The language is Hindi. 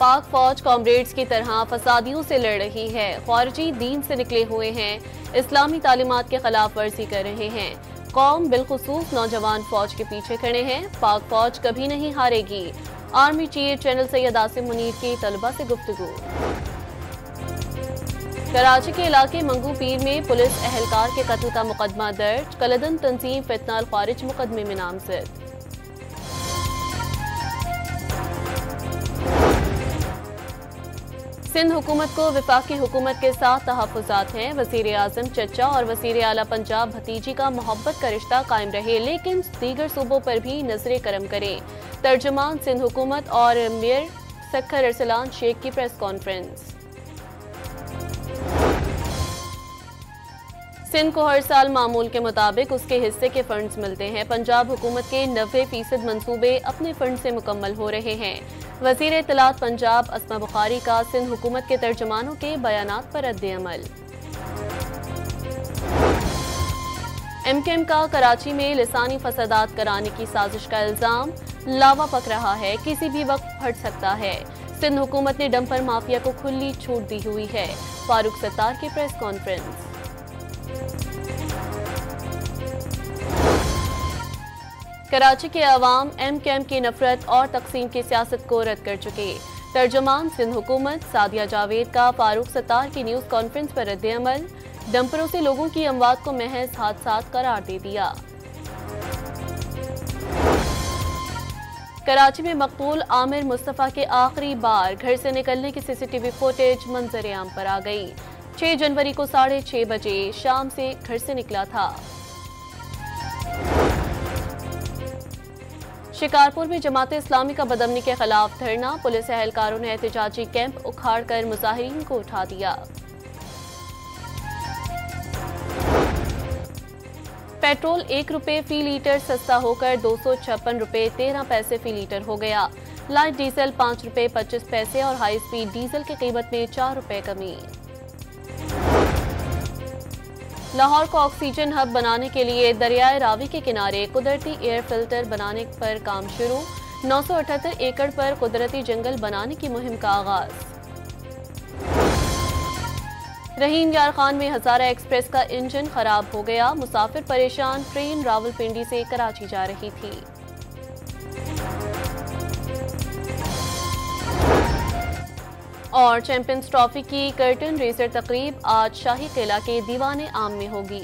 पाक फौज कॉमरेड्स की तरह फसादियों से लड़ रही है। ख़ारिजी दीन से निकले हुए हैं, इस्लामी तालीमात के खिलाफ वर्जी कर रहे हैं। कौम बिलखुसूस नौजवान फौज के पीछे खड़े हैं। पाक फौज कभी नहीं हारेगी। Army chief general Syed Asim Munir की तलबा से गुफ्तगू। कराची के इलाके मंगू पीर में पुलिस एहलकार के कत्ल का मुकदमा दर्ज। कलदन तंजीम फितनाल खारिज मुकदमे में नामजद। सिंध हुकूमत को वफाकी हुकूमत के साथ तहफ़्फ़ुज़ात हैं। वज़ीर आज़म चचा और वज़ीर आला पंजाब भतीजी का मोहब्बत का रिश्ता कायम रहे, लेकिन दीगर सूबों पर भी नजर करम करें। तर्जुमान सिंध हुकूमत और मेयर सखर अरसलान शेख की प्रेस कॉन्फ्रेंस। सिंध को हर साल मामूल के मुताबिक उसके हिस्से के फंड्स मिलते हैं। पंजाब हुकूमत के 90% मंसूबे अपने फंड से मुकम्मल हो रहे हैं। वज़ीर इत्तलात पंजाब अस्मा बुखारी का सिंध हुकूमत के तर्जुमानों के बयानात पर रद्द-ए-अमल। MKM का कराची में लिसानी फसादात कराने की साजिश का इल्जाम लावा पक रहा है, किसी भी वक्त फट सकता है। सिंध हुकूमत ने डंपर माफिया को खुली छूट दी हुई है। फारूक सत्तार की प्रेस कॉन्फ्रेंस। कराची के अवाम MKM की नफरत और तकसीम की सियासत को रद्द कर चुके। तर्जुमान सिंध हुकूमत सादिया जावेद का फारूक सत्तार की न्यूज कॉन्फ्रेंस पर रद्द-ए-अमल। डंपरों से लोगों की अमवात को महज हादसात करार दे दिया। कराची में मकतूल आमिर मुस्तफा के आखिरी बार घर से निकलने की CCTV फुटेज मंजर-ए-आम पर आ गई। 6 जनवरी को 6:30 बजे शाम से घर से निकला था। शिकारपुर में जमात इस्लामी का बदअमनी के खिलाफ धरना। पुलिस एहलकारों ने एहतजाजी कैंप उखाड़कर मुजाहिरीन को उठा दिया। पेट्रोल 1 रुपये फी लीटर सस्ता होकर 256 रुपये 13 पैसे फी लीटर हो गया। लाइट डीजल 5 रुपये 25 पैसे और हाई स्पीड डीजल की कीमत में 4 रुपये कमी। लाहौर को ऑक्सीजन हब बनाने के लिए दरियाए रावी के किनारे कुदरती एयर फिल्टर बनाने पर काम शुरू। 978 एकड़ पर कुदरती जंगल बनाने की मुहिम का आगाज। रहीम यार खान में हजारा एक्सप्रेस का इंजन खराब हो गया। मुसाफिर परेशान। ट्रेन रावलपिंडी से कराची जा रही थी। और चैंपियंस ट्रॉफी की कर्टन रेजर तकरीब आज शाही किला के दीवाने आम में होगी।